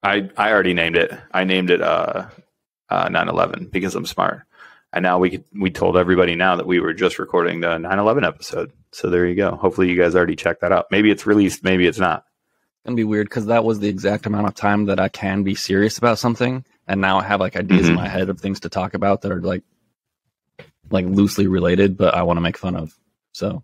I already named it. I named it 9/11 because I'm smart. And now we told everybody now that we were just recording the 9/11 episode. So there you go. Hopefully you guys already checked that out. Maybe it's released, maybe it's not. It's gonna be weird because that was the exact amount of time that I can be serious about something, and now I have like ideas in my head of things to talk about that are like loosely related, but I want to make fun of. So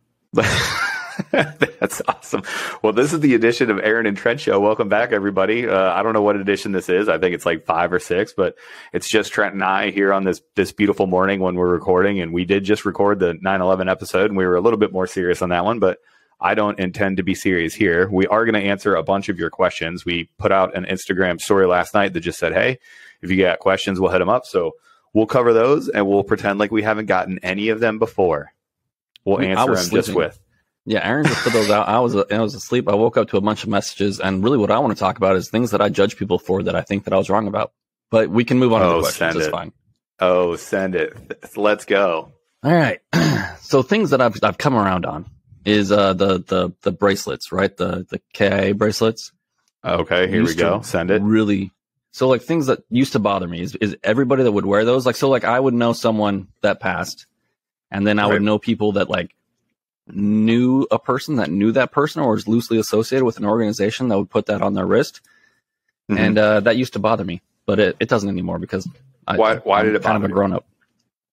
that's awesome. Well, this is the edition of Aaron and Trent Show. Welcome back, everybody. I don't know what edition this is. I think it's like 5 or 6, but it's just Trent and I here on this beautiful morning when we're recording. And we did just record the 9/11 episode, and we were a little bit more serious on that one, but I don't intend to be serious here. We are going to answer a bunch of your questions. We put out an Instagram story last night that just said, hey, if you got questions, we'll hit them up. So we'll cover those, and we'll pretend like we haven't gotten any of them before. We'll answer them just with. Yeah, Aaron just put those out. I was asleep. I woke up to a bunch of messages, and really what I want to talk about is things that I judge people for that I think that I was wrong about. But we can move on to the questions. It's fine. Oh, send it. Let's go. All right. So things that I've come around on is the bracelets, right? The KIA bracelets. Okay, here we go. Send it. Really. So like things that used to bother me is everybody that would wear those. Like, so like I would know someone that passed, and then I would know people that like knew a person that knew that person or was loosely associated with an organization that would put that on their wrist. And that used to bother me, but it doesn't anymore because why did it bother kind of a grown up?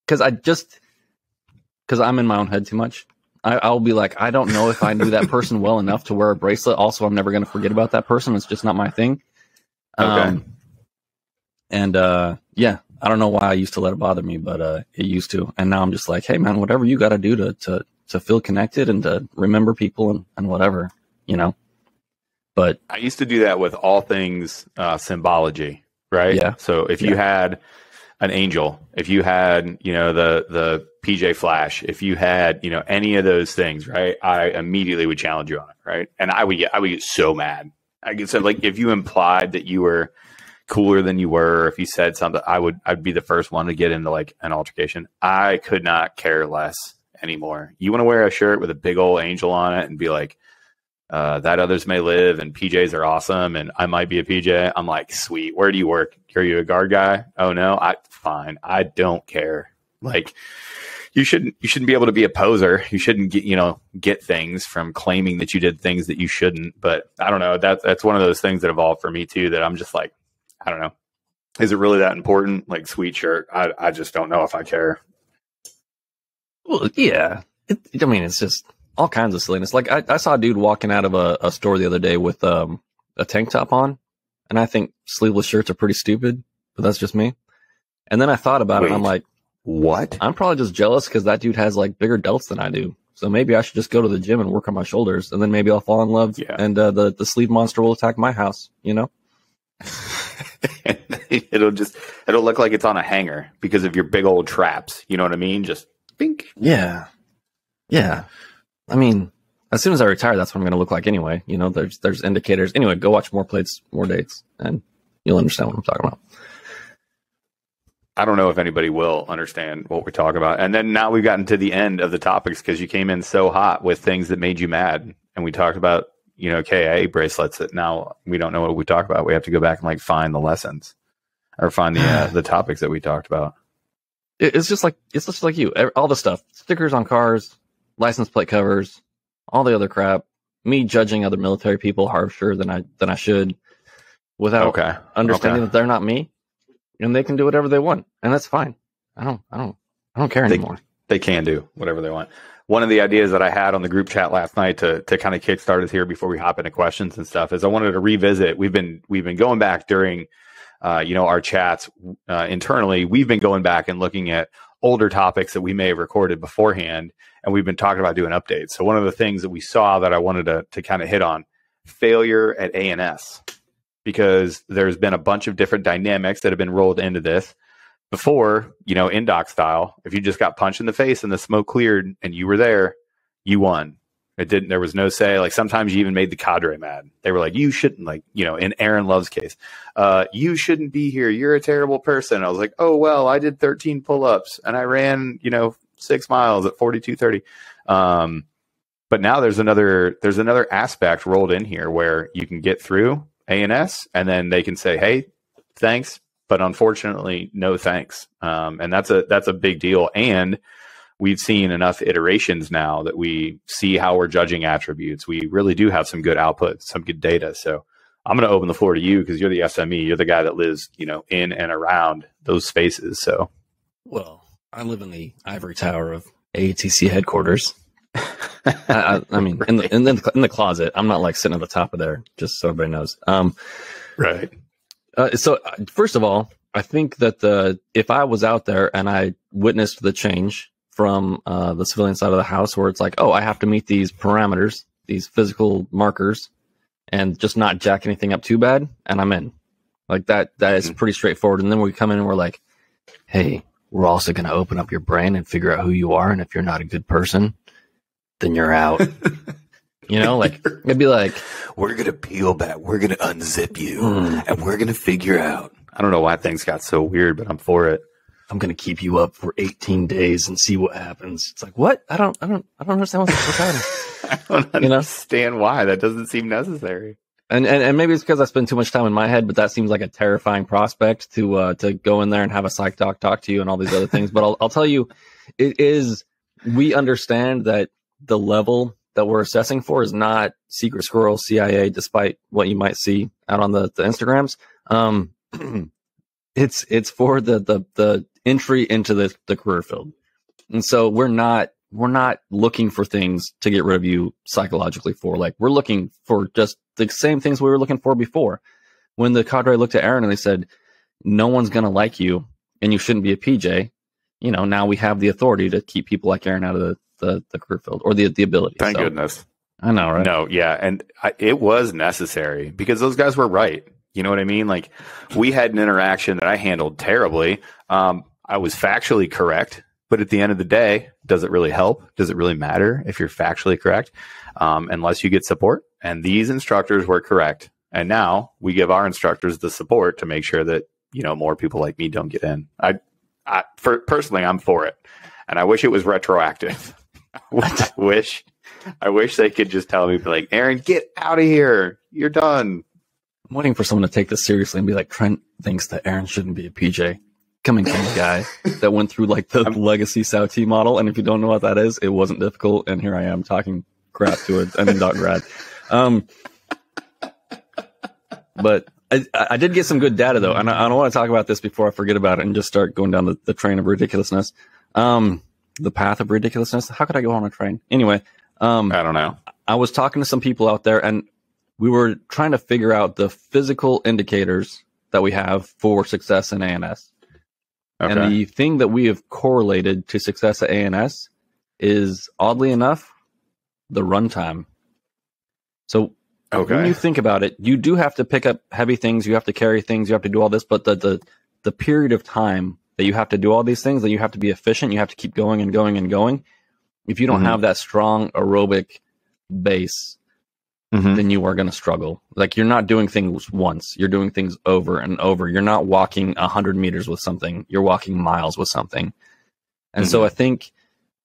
Because I'm in my own head too much. I'll be like, I don't know if I knew that person well enough to wear a bracelet. Also, I'm never going to forget about that person. It's just not my thing. Okay. Yeah, I don't know why I used to let it bother me, but it used to. And now I'm just like, hey, man, whatever you got to do to feel connected and to remember people and whatever, you know. But I used to do that with all things symbology, right? Yeah. So if you had an angel, if you had, you know, the PJ Flash, if you had, you know, any of those things, right, I immediately would challenge you on it, right? And I would get so mad. I get so like if you implied that you were cooler than you were, or if you said something, I'd be the first one to get into like an altercation. I could not care less anymore. You want to wear a shirt with a big old angel on it and be like, that others may live and PJs are awesome and I might be a PJ. I'm like, sweet. Where do you work? Are you a guard guy? Oh no, fine. I don't care. Like you shouldn't be able to be a poser. You shouldn't get things from claiming that you did things that you shouldn't. But I don't know. That's one of those things that evolved for me too, that I'm just like, I don't know. Is it really that important? Like sweet shirt. I just don't know if I care. Well, yeah. I mean, it's just all kinds of silliness. Like I saw a dude walking out of a store the other day with a tank top on, and I think sleeveless shirts are pretty stupid, but that's just me. And then I thought about it, and I'm like, what? I'm probably just jealous because that dude has like bigger delts than I do. So maybe I should just go to the gym and work on my shoulders, and then maybe I'll fall in love, and the sleeve monster will attack my house, you know? It'll look like it's on a hanger because of your big old traps. You know what I mean? Just bink. Yeah. I mean, as soon as I retire, that's what I'm going to look like anyway. You know, there's indicators. Anyway, go watch more plates, more dates, and you'll understand what I'm talking about. I don't know if anybody will understand what we're talking about. And then now we've gotten to the end of the topics because you came in so hot with things that made you mad. And we talked about, you know, KIA bracelets that now we don't know what we talk about. We have to go back and like find the lessons or find the topics that we talked about. It's just like you, all the stuff, stickers on cars, license plate covers, all the other crap, me judging other military people harsher than I should without understanding that they're not me and they can do whatever they want. And that's fine. I don't care anymore. They can do whatever they want. One of the ideas that I had on the group chat last night to kind of kickstart us here before we hop into questions and stuff is I wanted to revisit. We've been going back during, our chats internally. We've been going back and looking at older topics that we may have recorded beforehand, and we've been talking about doing updates. So one of the things that we saw that I wanted to kind of hit on, failure at ANS, because there's been a bunch of different dynamics that have been rolled into this. Before, in doc style, if you just got punched in the face and the smoke cleared and you were there, you won. There was no say. Like sometimes you even made the cadre mad. They were like, you shouldn't, in Aaron Love's case, you shouldn't be here. You're a terrible person. I was like, oh, well, I did 13 pull-ups and I ran, 6 miles at 42:30. But now there's another aspect rolled in here where you can get through ANS, and then they can say, hey, thanks, but unfortunately, no thanks. And that's a big deal. And we've seen enough iterations now that we see how we're judging attributes. We really do have some good output, some good data. So I'm going to open the floor to you because you're the SME. You're the guy that lives, in and around those spaces. So, well, I live in the ivory tower of ATC headquarters. I mean, right. in the closet. I'm not like sitting at the top of there, just so everybody knows. Right. So first of all, I think that if I was out there and I witnessed the change from the civilian side of the house, where it's like, oh, I have to meet these parameters, these physical markers, and just not jack anything up too bad, and I'm in. Like that is pretty straightforward. And then we come in and we're like, hey, we're also going to open up your brain and figure out who you are, and if you're not a good person, then you're out. Like it'd be like, we're going to peel back, we're going to unzip you, and we're going to figure out. I don't know why things got so weird, but I'm for it. I'm going to keep you up for 18 days and see what happens. It's like, what? I don't understand what's happening. I don't understand why. That doesn't seem necessary. And maybe it's because I spend too much time in my head, but that seems like a terrifying prospect to go in there and have a psych doc talk to you and all these other things. But I'll tell you, we understand that the level that we're assessing for is not secret squirrel CIA, despite what you might see out on the Instagrams. It's for the entry into the career field. And so we're not looking for things to get rid of you psychologically for. Like, we're looking for just the same things we were looking for before. When the cadre looked at Aaron and they said, no one's going to like you and you shouldn't be a PJ, now we have the authority to keep people like Aaron out of the career field, or the ability. Thank goodness. I know, right? No, yeah. And it was necessary because those guys were right. You know what I mean? Like, we had an interaction that I handled terribly. I was factually correct, but at the end of the day, does it really help? Does it really matter if you're factually correct? Unless you get support. And these instructors were correct. And now we give our instructors the support to make sure that, more people like me don't get in. Personally, I'm for it. And I wish it was retroactive. I wish they could just tell me, like, Aaron, get out of here. You're done. I'm waiting for someone to take this seriously and be like, Trent thinks that Aaron shouldn't be a PJ. Coming from a guy that went through like the legacy SAUT model. And if you don't know what that is, it wasn't difficult. And here I am talking crap to it. I mean, .grad. But I did get some good data though. And I don't want to talk about this before I forget about it and just start going down the train of ridiculousness. The path of ridiculousness. How could I go on a train? Anyway. I don't know. I was talking to some people out there and we were trying to figure out the physical indicators that we have for success in ANS. Okay. And the thing that we have correlated to success at ANS is, oddly enough, the runtime. So when you think about it, you do have to pick up heavy things, you have to carry things, you have to do all this, but the period of time that you have to do all these things, that you have to be efficient, you have to keep going and going and going. If you don't have that strong aerobic base, then you are going to struggle. Like, you're not doing things once. You're doing things over and over. You're not walking 100 meters with something. You're walking miles with something. And so I think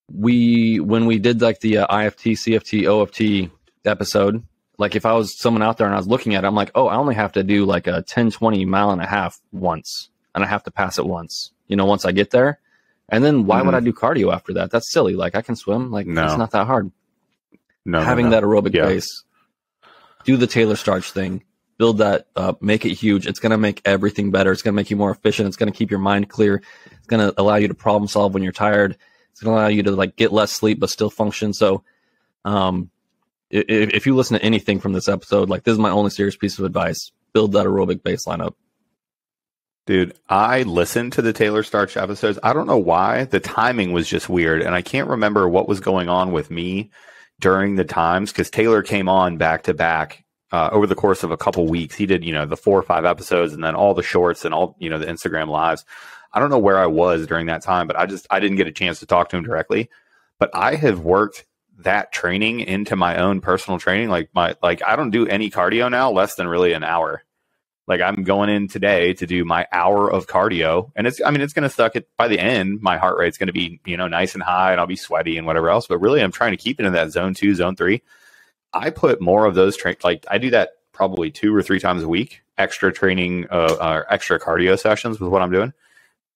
when we did like the IFT, CFT, OFT episode, like if I was someone out there and I was looking at it, I'm like, oh, I only have to do like a 10, 20 mile and a half once. And I have to pass it once, once I get there. And then why would I do cardio after that? That's silly. Like, I can swim. Like, it's not that hard. Having that aerobic base. Do the Taylor Starch thing, build that up, make it huge. It's going to make everything better. It's going to make you more efficient. It's going to keep your mind clear. It's going to allow you to problem solve when you're tired. It's going to allow you to like get less sleep, but still function. So, if you listen to anything from this episode, like, this is my only serious piece of advice, build that aerobic baseline up. Dude, I listened to the Taylor Starch episodes. I don't know why. The timing was just weird. And I can't remember what was going on with me during the times, because Taylor came on back to back over the course of a couple weeks. He did, the 4 or 5 episodes and then all the shorts and all, the Instagram lives. I don't know where I was during that time, but I didn't get a chance to talk to him directly. But I have worked that training into my own personal training. Like I don't do any cardio now, less than really an hour. Like, I'm going in today to do my hour of cardio, and it's going to suck. By the end, my heart rate's going to be, nice and high, and I'll be sweaty and whatever else. But really, I'm trying to keep it in that zone 2, zone 3. I put more of those like, I do that probably 2 or 3 times a week, extra training, extra cardio sessions with what I'm doing.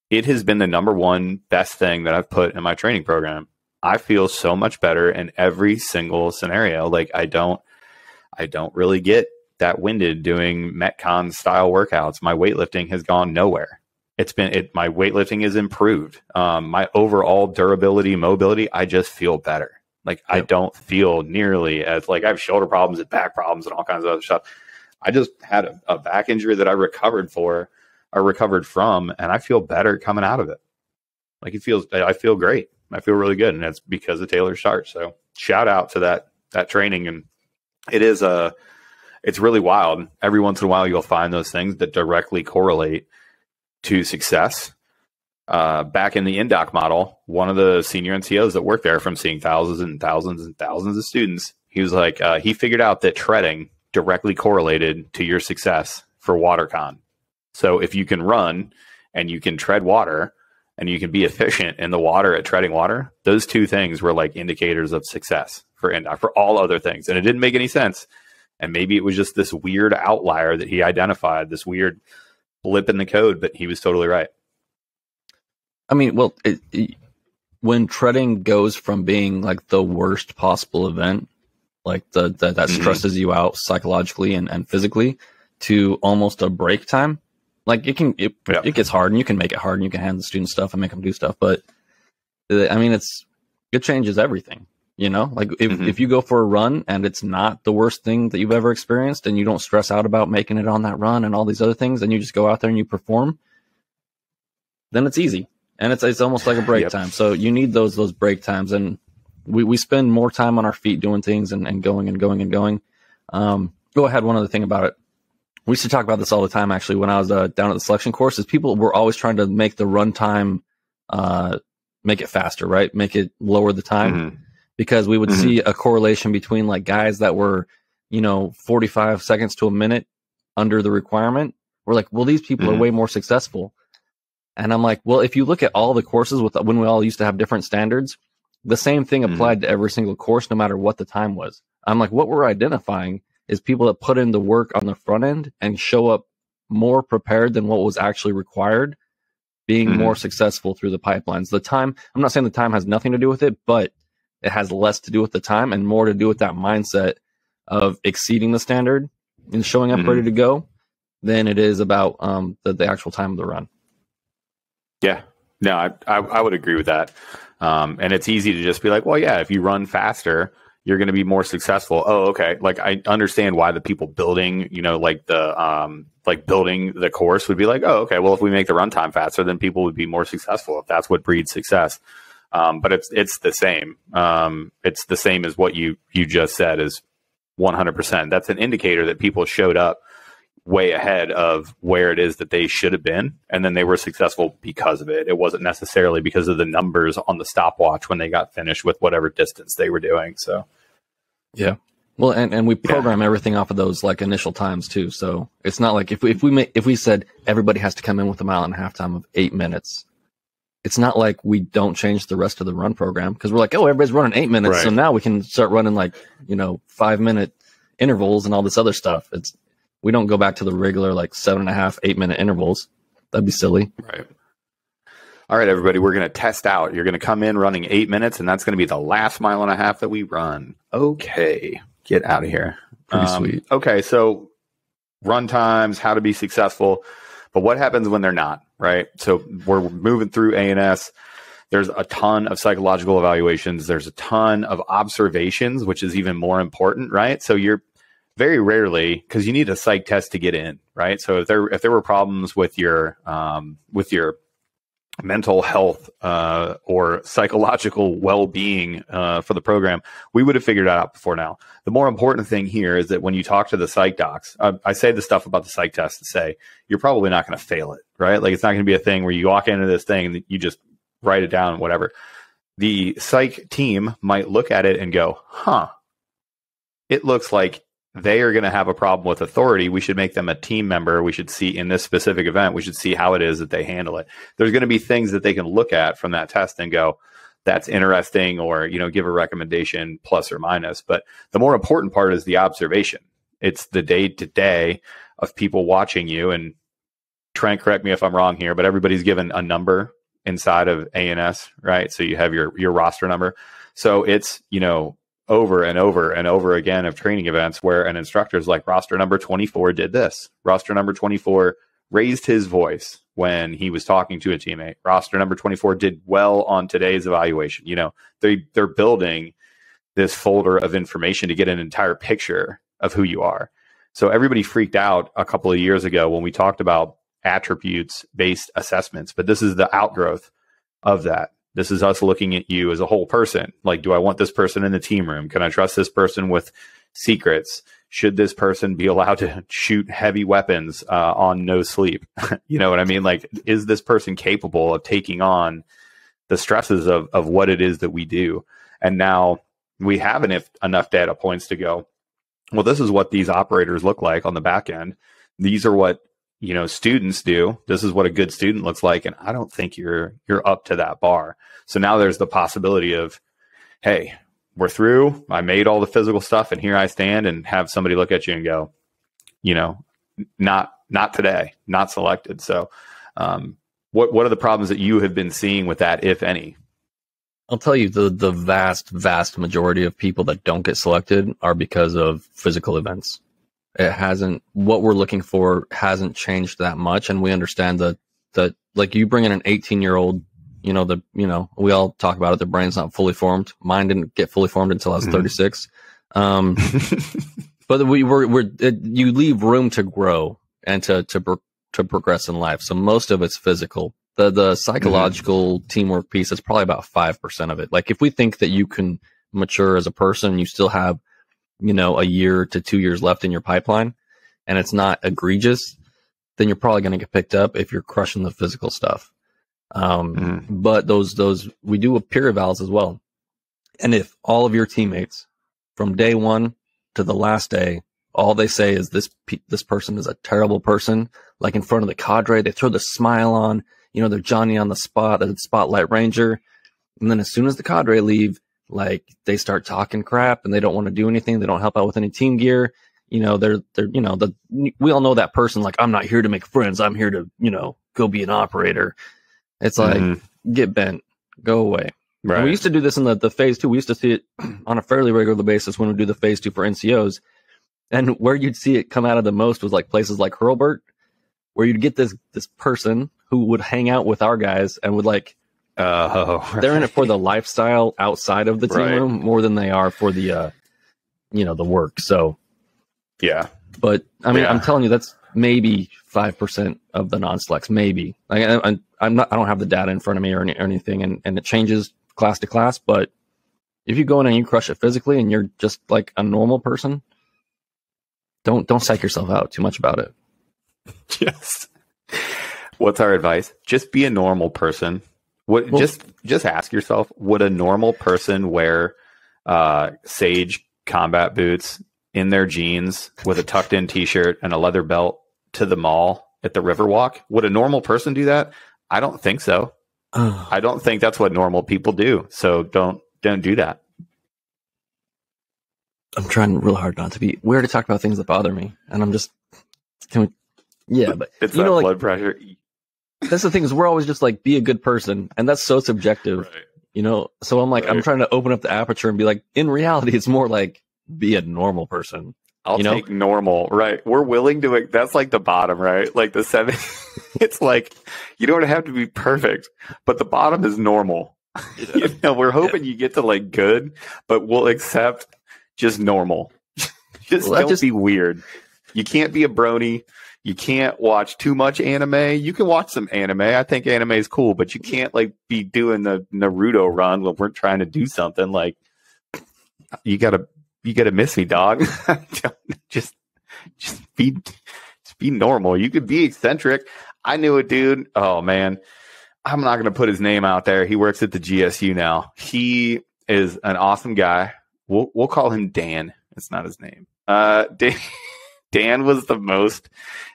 It has been the number one best thing that I've put in my training program. I feel so much better in every single scenario. Like I don't really get that winded doing Metcon style workouts. My weightlifting has gone nowhere. My weightlifting is improved. My overall durability, mobility, I just feel better. Like I don't feel nearly as like I have shoulder problems and back problems and all kinds of other stuff. I just had a back injury that I recovered from, and I feel better coming out of it. Like I feel great. I feel really good. And that's because of Taylor's chart. So shout out to that training. And it's really wild. Every once in a while, you'll find those things that directly correlate to success. Back in the INDOC model, one of the senior NCOs that worked there, from seeing thousands and thousands and thousands of students, he was like, he figured out that treading directly correlated to your success for WaterCon. So if you can run and you can tread water and you can be efficient in the water at treading water, those two things were like indicators of success for INDOC, for all other things. And it didn't make any sense. And maybe it was just this weird outlier that he identified, this weird blip in the code, but he was totally right. I mean, well, when treading goes from being like the worst possible event, like that stresses you out psychologically and physically, to almost a break time, like it gets hard, and you can make it hard, and you can hand the students stuff and make them do stuff. But I mean, it changes everything, you know. Like if you go for a run and it's not the worst thing that you've ever experienced, and you don't stress out about making it on that run and all these other things, and you just go out there and you perform, then it's easy. And it's almost like a break time. So you need those break times. And we spend more time on our feet doing things and going. Go ahead. One other thing about it. We used to talk about this all the time, actually, when I was down at the selection course, is people were always trying to make the run time, make it faster, right? Make it lower the time. Because we would see a correlation between like guys that were, 45 seconds to a minute under the requirement. We're like, well, these people are way more successful. And I'm like, well, if you look at all the courses when we all used to have different standards, the same thing applied to every single course, no matter what the time was. I'm like, what we're identifying is people that put in the work on the front end and show up more prepared than what was actually required, being more successful through the pipelines. The time, I'm not saying the time has nothing to do with it, but it has less to do with the time and more to do with that mindset of exceeding the standard and showing up ready to go than it is about the actual time of the run. Yeah, no, I would agree with that. And it's easy to just be like, well, yeah, if you run faster, you're going to be more successful. Oh, okay. Like I understand why the people building, building the course would be like, oh, okay, well, if we make the runtime faster, then people would be more successful if that's what breeds success. But it's the same. It's the same as what you just said is 100%. That's an indicator that people showed up way ahead of where it is that they should have been, and then they were successful because of it. It wasn't necessarily because of the numbers on the stopwatch when they got finished with whatever distance they were doing. So yeah, well, and we program everything off of those like initial times too. So it's not like if we said everybody has to come in with a 1.5 mile time of 8 minutes, it's not like we don't change the rest of the run program, because we're like, oh, everybody's running 8 minutes, right, so now we can start running like 5-minute intervals and all this other stuff. We don't go back to the regular like 7.5, 8 minute intervals. That'd be silly. Right. All right, everybody, we're going to test out. You're going to come in running 8 minutes, and that's going to be the last 1.5 miles that we run. Okay. Get out of here. Pretty sweet. Okay. So run times, how to be successful, but what happens when they're not, right? So we're moving through ANS. There's a ton of psychological evaluations. There's a ton of observations, which is even more important, right? So you're very rarely, because you need a psych test to get in, right? So if there were problems with your mental health or psychological well-being for the program, we would have figured that out before now. The more important thing here is that when you talk to the psych docs, I say the stuff about the psych test to say you're probably not going to fail it, right? Like it's not going to be a thing where you walk into this thing and you just write it down, whatever. The psych team might look at it and go, it looks like they are going to have a problem with authority. We should make them a team member. We should see in this specific event, we should see how it is that they handle it. There's going to be things that they can look at from that test and go, that's interesting, or, give a recommendation plus or minus. But the more important part is the observation. It's the day to day of people watching you. And Trent, correct me if I'm wrong here, but everybody's given a number inside of ANS, right? So you have your roster number. So it's, over and over and over again of training events where an instructor's like, roster number 24 did this. Roster number 24 raised his voice when he was talking to a teammate. Roster number 24 did well on today's evaluation. They're building this folder of information to get an entire picture of who you are. So everybody freaked out a couple of years ago when we talked about attributes-based assessments, but this is the outgrowth of that. This is us looking at you as a whole person. Like, do I want this person in the team room? Can I trust this person with secrets? Should this person be allowed to shoot heavy weapons on no sleep? You know what I mean? Like, is this person capable of taking on the stresses of what it is that we do? And now we have enough data points to go, well, this is what these operators look like on the back end. These are what students do. This is what a good student looks like. And I don't think you're up to that bar. So now there's the possibility of, hey, we're through. I made all the physical stuff and here I stand, and have somebody look at you and go, not today, not selected. So what are the problems that you have been seeing with that, if any? I'll tell you, the vast majority of people that don't get selected are because of physical events. What we're looking for hasn't changed that much. And we understand that like, you bring in an 18-year-old, we all talk about it. Their brain's not fully formed. Mine didn't get fully formed until I was 36. But you leave room to grow and to progress in life. So most of it's physical. The psychological teamwork piece is probably about 5% of it. Like, if we think that you can mature as a person, you still have, a year to 2 years left in your pipeline, and it's not egregious, then you're probably going to get picked up if you're crushing the physical stuff. But those we do a peer evals as well. And if all of your teammates from day one to the last day, all they say is this person is a terrible person, like in front of the cadre, they throw the smile on, they're Johnny on the spot, the spotlight ranger. And then as soon as the cadre leave, like, they start talking crap and they don't want to do anything. They don't help out with any team gear. We all know that person, like, I'm not here to make friends. I'm here to, go be an operator. It's like, get bent, go away. Right. And we used to do this in the phase 2. We used to see it on a fairly regular basis when we do the phase 2 for NCOs. And where you'd see it come out of the most was like places like Hurlburt, where you'd get this person who would hang out with our guys and would like, they're in it for the lifestyle outside of the team room more than they are for the, the work. So, yeah. But I mean, I'm telling you, that's maybe 5% of the non-selects, maybe. I don't have the data in front of me or anything, and it changes class to class. But if you go in and you crush it physically and you're just like a normal person, don't psych yourself out too much about it. Yes. What's our advice? Just be a normal person. Just ask yourself, would a normal person wear Sage combat boots in their jeans with a tucked in t-shirt and a leather belt to the mall at the Riverwalk? Would a normal person do that? I don't think so. I don't think that's what normal people do. So don't do that. I'm trying real hard not to be. We already talked about things that bother me, and I'm just, but it's that blood pressure. That's the thing, is we're always just like, be a good person, and that's so subjective, So I'm like, I'm trying to open up the aperture and be like, in reality, it's more like, be a normal person. I'll take normal, right? We're willing to. That's like the bottom, right? Like the 7. It's like, you don't have to be perfect, but the bottom is normal. Yeah. We're hoping you get to like good, but we'll accept just normal. Don't be weird. You can't be a brony. You can't watch too much anime. You can watch some anime. I think anime is cool, but you can't like be doing the Naruto run when we're trying to do something. Like, you gotta miss me, dog. just be normal. You could be eccentric. I knew a dude. Oh man, I'm not gonna put his name out there. He works at the GSU now. He is an awesome guy. We'll call him Dan. It's not his name. Dan was the most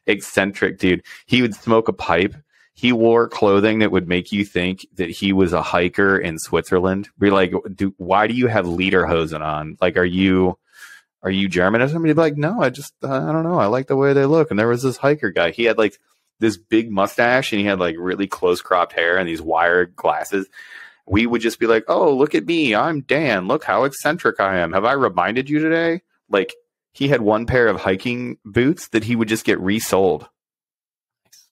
eccentric dude. He would smoke a pipe. He wore clothing that would make you think that he was a hiker in Switzerland. We're like, why do you have lederhosen on? Like, are you are you German or something? He'd be like, no, I don't know. I like the way they look. And there was this hiker guy. He had like this big mustache and he had like really close cropped hair and these wired glasses. We would just be like, oh, look at me. I'm Dan. Look how eccentric I am. Have I reminded you today? Like, he had one pair of hiking boots that he would just get resold.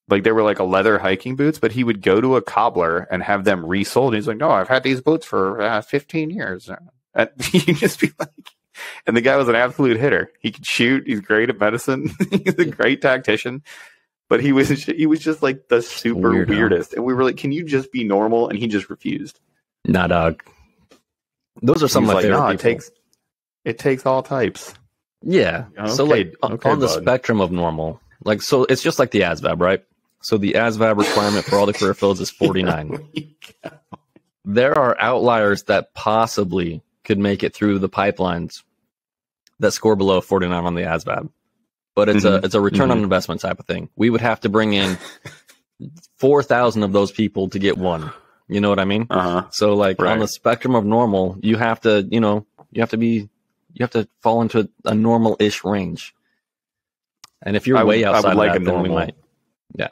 Like, they were like a leather hiking boots, but he would go to a cobbler and have them resold. He's like, no, I've had these boots for 15 years. And you just be like, and the guy was an absolute hitter. He could shoot. He's great at medicine. He's a great tactician. But he was just like the super weirdest. And we were like, can you just be normal? And he just refused. Nah, dog. Those are some of my favorite people. It takes all types. Yeah. Okay, so like on the spectrum of normal, like, so it's just like the ASVAB, right? So the ASVAB requirement for all the career fields is 49. There are outliers that possibly could make it through the pipelines that score below 49 on the ASVAB. But it's a return on investment type of thing. We would have to bring in 4,000 of those people to get one. You know what I mean? So like on the spectrum of normal, you have to fall into a normal-ish range. And if you're way outside of that, then we might. Yeah.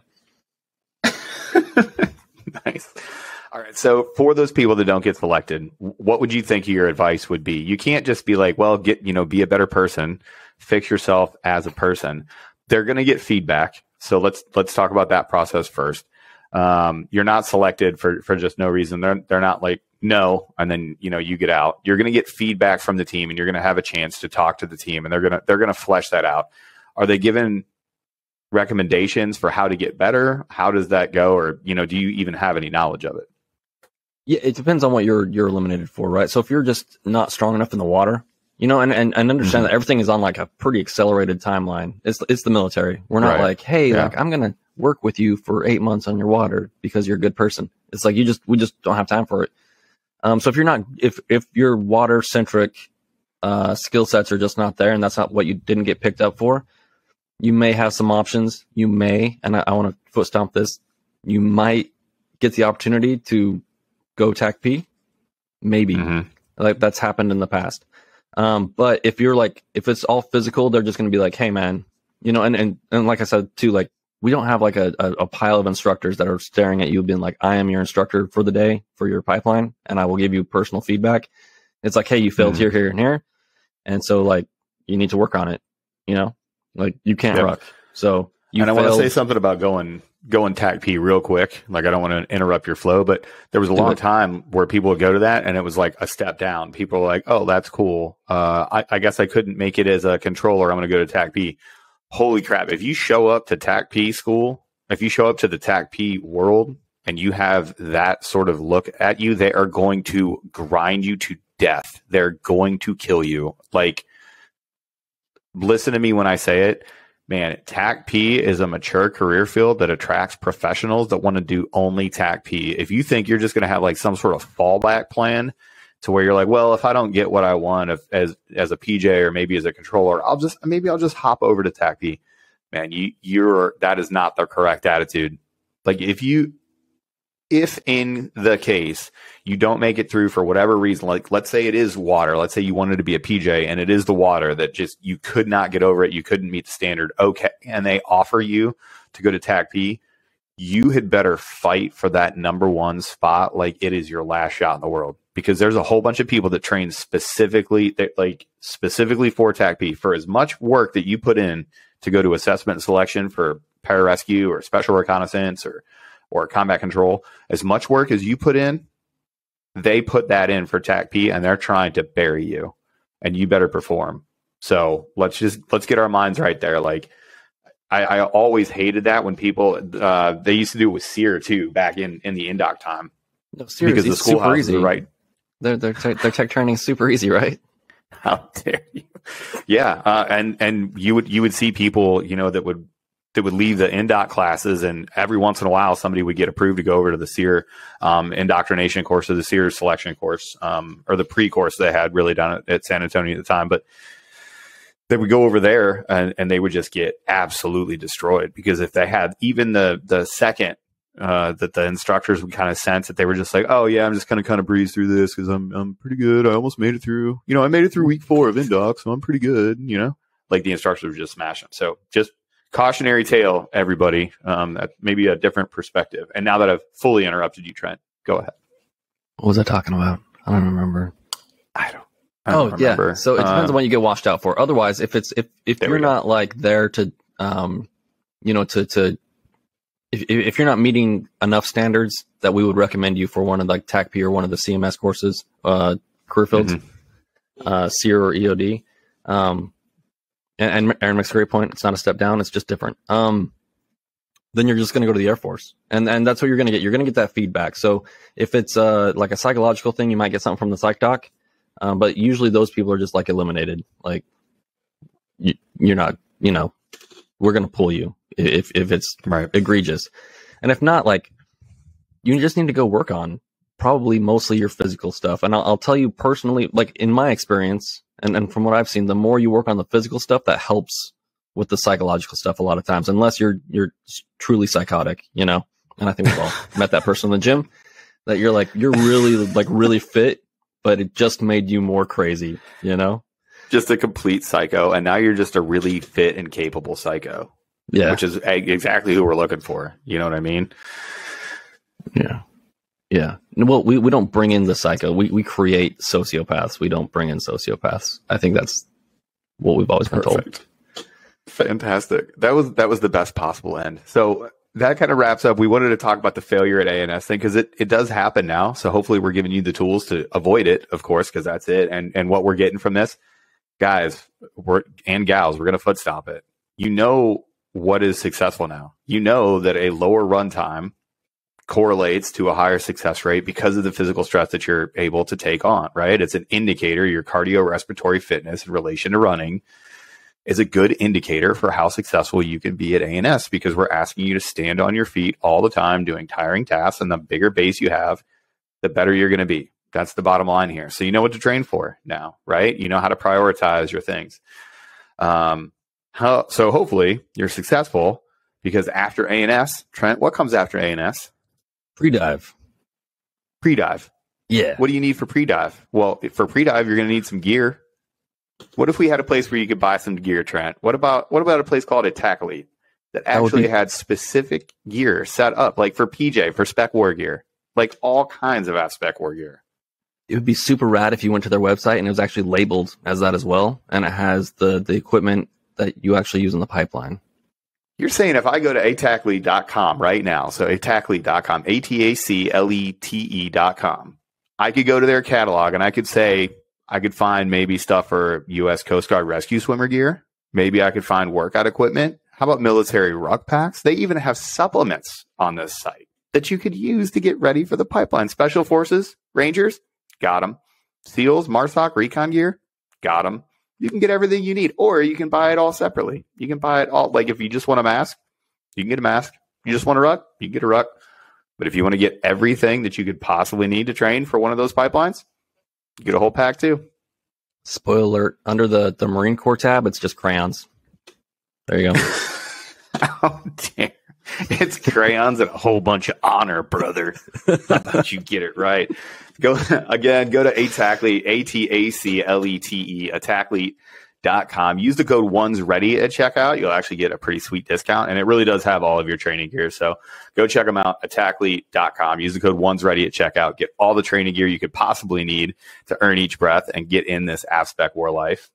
Nice. All right. So for those people that don't get selected, what would you think your advice would be? You can't just be like, well, be a better person, fix yourself as a person. They're going to get feedback. So let's talk about that process first. You're not selected for just no reason. They're not like, no, and then, you get out. You're going to get feedback from the team and you're going to have a chance to talk to the team and they're going to flesh that out. Are they given recommendations for how to get better? How does that go? Or, do you even have any knowledge of it? Yeah, it depends on what you're eliminated for, right? So if you're just not strong enough in the water, and understand that everything is on like a pretty accelerated timeline. It's the military. We're not like, hey, like I'm going to work with you for 8 months on your water because you're a good person. It's like, we just don't have time for it. So if your water centric, skill sets are just not there and that's not what you didn't get picked up for, you may have some options. You may, and I want to foot stomp this, you might get the opportunity to go TAC P. Maybe. Like that's happened in the past. But if it's all physical, they're just going to be like, hey man, and like I said too, like we don't have like a pile of instructors that are staring at you being like, I am your instructor for the day for your pipeline and I will give you personal feedback. It's like, hey, you failed here, here, and here. And so like, you need to work on it, like you can't ruck. So I want to say something about going TAC P real quick. Like, I don't want to interrupt your flow, but there was a long time where people would go to that and it was like a step down. People were like, oh, that's cool. I guess I couldn't make it as a controller. I'm going to go to TAC P. Holy crap. If you show up to TAC P school, if you show up to the TAC P world and you have that sort of look at you, they are going to grind you to death. They're going to kill you. Like, listen to me when I say it. Man, TAC P is a mature career field that attracts professionals that want to do only TAC P. If you think you're just going to have like some sort of fallback plan to where you're like, well, if I don't get what I want as a PJ or maybe as a controller, I'll just hop over to TAC P. Man, that is not the correct attitude. Like if in the case you don't make it through for whatever reason, like let's say it is water, let's say you wanted to be a PJ and it is the water that just you could not get over it, you couldn't meet the standard, okay, and they offer you to go to TAC P, you had better fight for that number one spot like it is your last shot in the world, because there's a whole bunch of people that train specifically for TAC P. For as much work that you put in to go to assessment and selection for pararescue or special reconnaissance or combat control, as much work as you put in, they put that in for TAC P and they're trying to bury you and you better perform. So let's get our minds right there. Like I always hated that when people, they used to do it with SEER too, back in the indoc time. No, SEER because the schoolhouses are right. Their tech training is super easy, right? How dare you? Yeah. And you would see people, that would leave the indoc classes, and every once in a while somebody would get approved to go over to the SEER indoctrination course or the SEER selection course, or the pre-course they had really done at San Antonio at the time. But they would go over there and they would just get absolutely destroyed, because if they had even the second that the instructors would kind of sense that they were just like, oh yeah, I'm just going to kind of breeze through this because I'm pretty good. I almost made it through. You know, I made it through week 4 of Indoc, so I'm pretty good. You know, like the instructors would just smash them. So just cautionary tale, everybody. That maybe a different perspective. And now that I've fully interrupted you, Trent, go ahead. What was I talking about? I don't remember. I don't remember. Yeah. So it depends on what you get washed out for. Otherwise, if you're not like there to, you know, if you're not meeting enough standards that we would recommend you for one of like TACP or one of the CMS courses, career fields, SEER or EOD, and Aaron makes a great point. It's not a step down. It's just different. Then you're just going to go to the Air Force. And that's what you're going to get. You're going to get that feedback. So if it's like a psychological thing, you might get something from the psych doc. But usually those people are just like eliminated. Like you're not, you know, we're going to pull you if it's egregious. And if not, like you just need to go work on probably mostly your physical stuff. And I'll tell you personally, like in my experience and from what I've seen, the more you work on the physical stuff, that helps with the psychological stuff a lot of times, unless you're truly psychotic, you know. And I think we've all met that person in the gym that you're really fit, but it just made you more crazy, you know? Just a complete psycho. And now you're just a really fit and capable psycho. Yeah. Which is exactly who we're looking for. You know what I mean? Yeah. Yeah. Well, we don't bring in the psycho. We create sociopaths. We don't bring in sociopaths. I think that's what we've always been told. Fantastic. That was the best possible end. So that kind of wraps up. We wanted to talk about the failure at ANS thing because it does happen now. So hopefully we're giving you the tools to avoid it, of course, because that's it. And what we're getting from this, guys and gals, we're going to foot stomp it. You know what is successful now. You know that a lower runtime correlates to a higher success rate because of the physical stress that you're able to take on, right? It's an indicator. Your cardiorespiratory fitness in relation to running is a good indicator for how successful you can be at ANS because we're asking you to stand on your feet all the time doing tiring tasks, and the bigger base you have, the better you're going to be. That's the bottom line here. So you know what to train for now, right? You know how to prioritize your things. So hopefully you're successful because after ANS, Trent, what comes after ANS? Pre-dive. Pre-dive. Yeah. What do you need for pre-dive? Well, for pre-dive, you're going to need some gear. What if we had a place where you could buy some gear, Trent? What about a place called a Athlete that actually had specific gear set up, like for PJ, for SPECWAR gear, like all kinds of AFSPECWAR gear? It would be super rad if you went to their website and it was actually labeled as that as well, and it has the equipment that you actually use in the pipeline. You're saying if I go to ataclete.com right now, so ataclete.com, ATACLETE.com, I could go to their catalog and I could say, I could find maybe stuff for U.S. Coast Guard rescue swimmer gear. Maybe I could find workout equipment. How about military ruck packs? They even have supplements on this site that you could use to get ready for the pipeline. Special Forces, Rangers, got them. SEALs, MARSOC, recon gear, got them. You can get everything you need, or you can buy it all separately. You can buy it all. Like if you just want a mask, you can get a mask. You just want a ruck, you can get a ruck. But if you want to get everything that you could possibly need to train for one of those pipelines, you get a whole pack too. Spoiler alert, under the Marine Corps tab, it's just crayons. There you go. Oh, damn. It's crayons and a whole bunch of honor, brother. I thought you get it right. Go to Ataclete, ATACLETE, Ataclete.com. Use the code ONESREADY at checkout. You'll actually get a pretty sweet discount, and it really does have all of your training gear. So go check them out, Ataclete.com. Use the code ONESREADY at checkout. Get all the training gear you could possibly need to earn each breath and get in this AFSPECWAR life.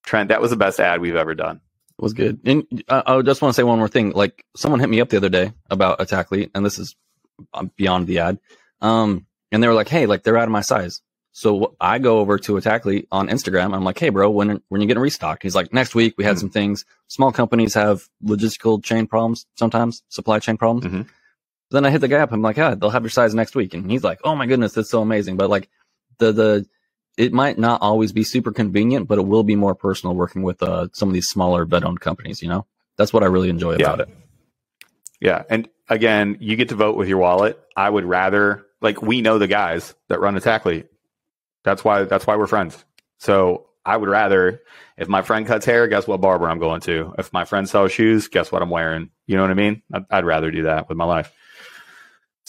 Trent, that was the best ad we've ever done. It was good. And I just want to say one more thing. Like someone hit me up the other day about Ataclete, and this is beyond the ad. And they were like, hey, like they're out of my size. So I go over to Ataclete on Instagram. I'm like, hey, bro, when you getting restocked? He's like, next week. We had some things. Small companies have logistical chain problems sometimes, supply chain problems. Mm-hmm. Then I hit the guy up. I'm like, yeah, they'll have your size next week. And he's like, oh my goodness, that's so amazing. But like it might not always be super convenient, but it will be more personal working with some of these smaller vet-owned companies, you know? That's what I really enjoy about it. Yeah. And again, you get to vote with your wallet. I would rather, like, we know the guys that run Ataclete. That's why we're friends. So I would rather, if my friend cuts hair, guess what barber I'm going to? If my friend sells shoes, guess what I'm wearing? You know what I mean? I'd rather do that with my life.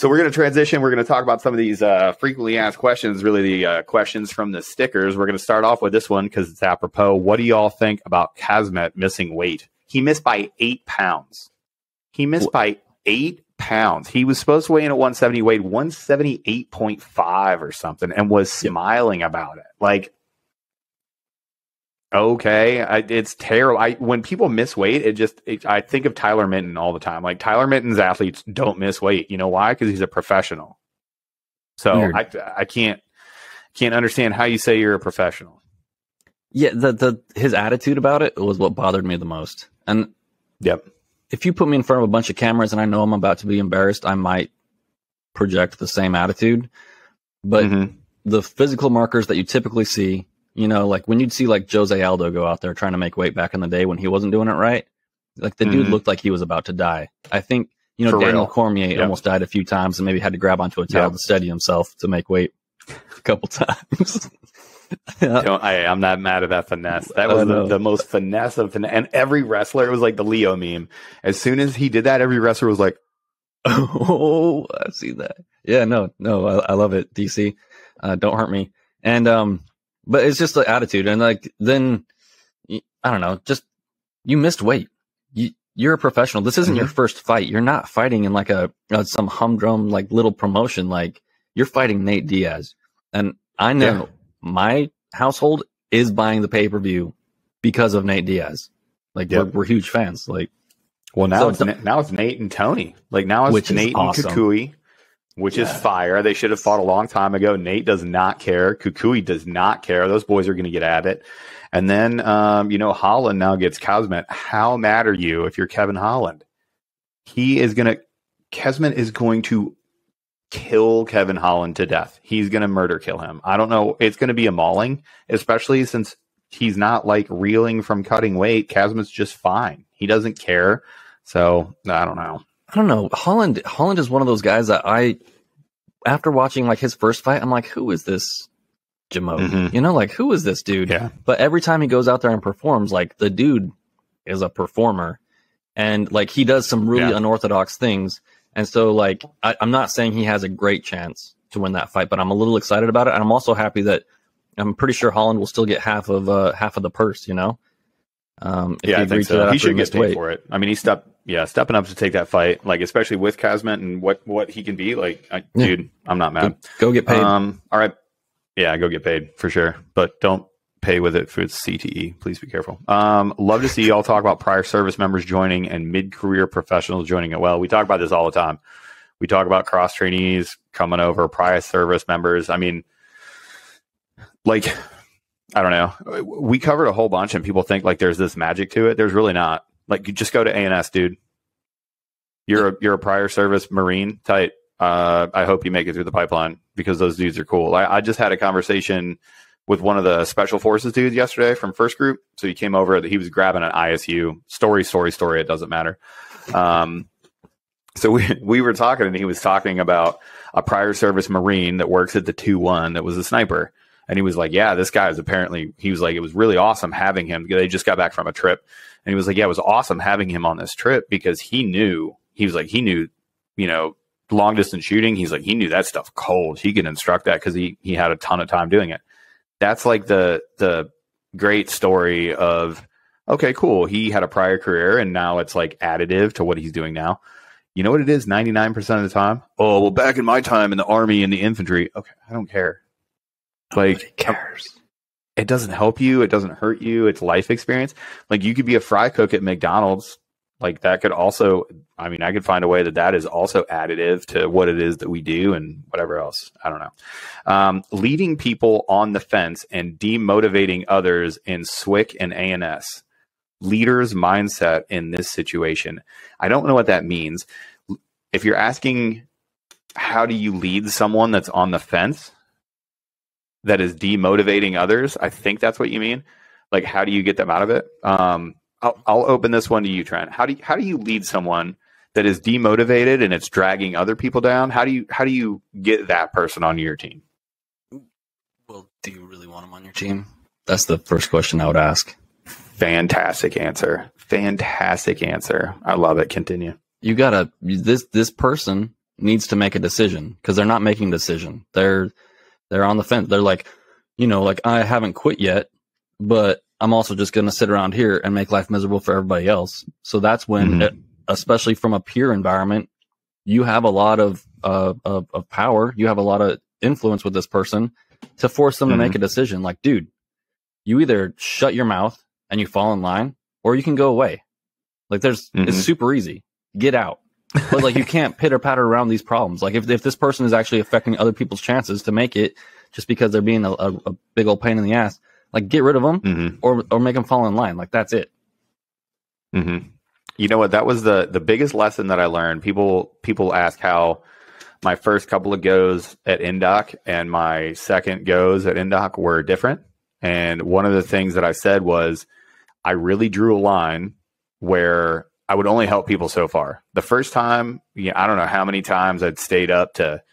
So we're going to transition. We're going to talk about some of these frequently asked questions, really the questions from the stickers. We're going to start off with this one because it's apropos. What do y'all think about Kazmet missing weight? He missed by 8 pounds. He missed by 8 pounds. He was supposed to weigh in at 170, weighed 178.5 or something, and was smiling about it. Like, okay, it's terrible. When people miss weight, I think of Tyler Minton all the time. Like, Tyler Minton's athletes don't miss weight. You know why? Because he's a professional. So I can't understand how you say you're a professional. Yeah, his attitude about it was what bothered me the most. And if you put me in front of a bunch of cameras and I know I'm about to be embarrassed, I might project the same attitude. But the physical markers that you typically see, you know, like when you'd see like Jose Aldo go out there trying to make weight back in the day when he wasn't doing it right, like the dude looked like he was about to die. I think, you know, Daniel Cormier almost died a few times and maybe had to grab onto a towel to steady himself to make weight a couple times. I'm not mad at that finesse. That was the most finesse of finesse. And every wrestler, it was like the Leo meme. As soon as he did that, every wrestler was like, oh, I see that. Yeah, no, I love it, DC. Don't hurt me. And, but it's just the attitude. And like, then, I don't know, just, you missed weight. You're a professional. This isn't your first fight. You're not fighting in like some humdrum, like little promotion. Like, you're fighting Nate Diaz. And I know my household is buying the pay-per-view because of Nate Diaz. Like, we're huge fans. Like, well, now it's Nate and Tony. Like, now it's Nate and Kukui, which is fire. They should have fought a long time ago. Nate does not care. Kukui does not care. Those boys are going to get at it. And then, you know, Holland now gets Kazmet. How mad are you if you're Kevin Holland? Kazmet is going to kill Kevin Holland to death. He's going to murder kill him. I don't know. It's going to be a mauling, especially since he's not like reeling from cutting weight. Kazmet's just fine. He doesn't care. So I don't know. Holland is one of those guys that after watching like his first fight, I'm like, who is this Jamo? You know, like, who is this dude? Yeah. But every time he goes out there and performs, like, the dude is a performer, and like he does some really unorthodox things. And so, like, I'm not saying he has a great chance to win that fight, but I'm a little excited about it. And I'm also happy that I'm pretty sure Holland will still get half of the purse, you know? I think so. He should get paid for it. I mean, he's stepping up to take that fight, like, especially with Kazmet and what he can be. Like, dude, I'm not mad. Go get paid. All right. Yeah, go get paid for sure. But don't pay with it for CTE. Please be careful. Love to see y'all talk about prior service members joining and mid-career professionals joining it. Well, we talk about this all the time. We talk about cross trainees coming over, prior service members. I mean, like, I don't know. We covered a whole bunch and people think like there's this magic to it. There's really not. Like, you just go to A&S, dude. You're a prior service Marine, tight. I hope you make it through the pipeline because those dudes are cool. I just had a conversation with one of the special forces dudes yesterday from First Group. So he came over, he was grabbing an ISU story. It doesn't matter. So we were talking and he was talking about a prior service Marine that works at the 2-1 that was a sniper. And he was like, yeah, this guy is apparently, he was like, it was really awesome having him. They just got back from a trip. And he was like, yeah, it was awesome having him on this trip because he knew, you know, long distance shooting. He's like, he knew that stuff cold. He could instruct that because he had a ton of time doing it. That's like the great story of, okay, cool. He had a prior career and now it's like additive to what he's doing now. You know what it is 99% of the time? Oh, well, back in my time in the Army and the infantry. Okay, I don't care. Nobody cares. It doesn't help you. It doesn't hurt you. It's life experience. Like, you could be a fry cook at McDonald's. Like, that could also, I mean, I could find a way that is also additive to what it is that we do and whatever else. I don't know. Leading people on the fence and demotivating others in SWIC and ANS. Leader's mindset in this situation. I don't know what that means. If you're asking, how do you lead someone that's on the fence that is demotivating others? I think that's what you mean. Like, how do you get them out of it? I'll open this one to you, Trent. How do you lead someone that is demotivated and it's dragging other people down? How do you get that person on your team? Well, do you really want them on your team? That's the first question I would ask. Fantastic answer. I love it. Continue. You gotta, this person needs to make a decision, because they're not making a decision. They're on the fence. They're like, like, I haven't quit yet, but I'm also just going to sit around here and make life miserable for everybody else. So that's when, especially from a peer environment, you have a lot of power. You have a lot of influence with this person to force them to make a decision. Like, dude, you either shut your mouth and you fall in line, or you can go away. Like, it's super easy. Get out. But like, you can't pitter patter around these problems. Like, if this person is actually affecting other people's chances to make it just because they're being a big old pain in the ass, like, get rid of them or make them fall in line. Like, that's it. You know what? That was the biggest lesson that I learned. People ask how my first couple of goes at Indoc and my second goes at Indoc were different. And one of the things that I said was, I really drew a line where I would only help people so far. The first time, I don't know how many times I'd stayed up to,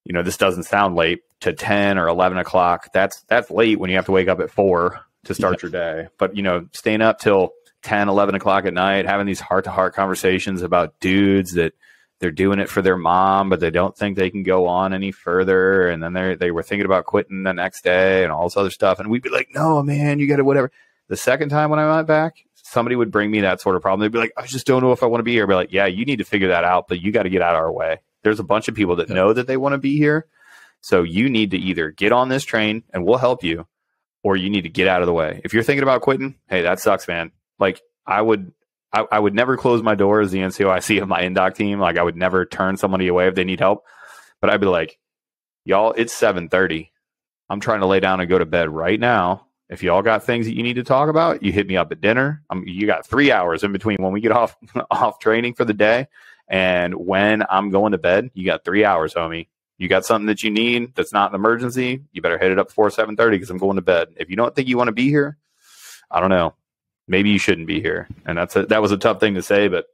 this doesn't sound late, to 10 or 11 o'clock. That's late when you have to wake up at 4 to start your day. But, staying up till 10, 11 o'clock at night, having these heart-to-heart conversations about dudes that they're doing it for their mom, but they don't think they can go on any further. And then they were thinking about quitting the next day and all this other stuff. And we'd be like, no, man, you got to whatever. The second time when I went back, somebody would bring me that sort of problem. They'd be like, I just don't know if I want to be here. I'd be like, yeah, you need to figure that out, but you got to get out of our way. There's a bunch of people that know that they want to be here. So you need to either get on this train and we'll help you, or you need to get out of the way. If you're thinking about quitting, hey, that sucks, man. Like, I would never close my door as the NCOIC of my Indoc team. Like, I would never turn somebody away if they need help. But I'd be like, y'all, it's 7:30. I'm trying to lay down and go to bed right now. If y'all got things that you need to talk about, you hit me up at dinner. You got 3 hours in between when we get off training for the day and when I'm going to bed. You got 3 hours, homie. You got something that you need that's not an emergency, you better hit it up before 7:30 because I'm going to bed. If you don't think you want to be here, I don't know. Maybe you shouldn't be here. And that was a tough thing to say, but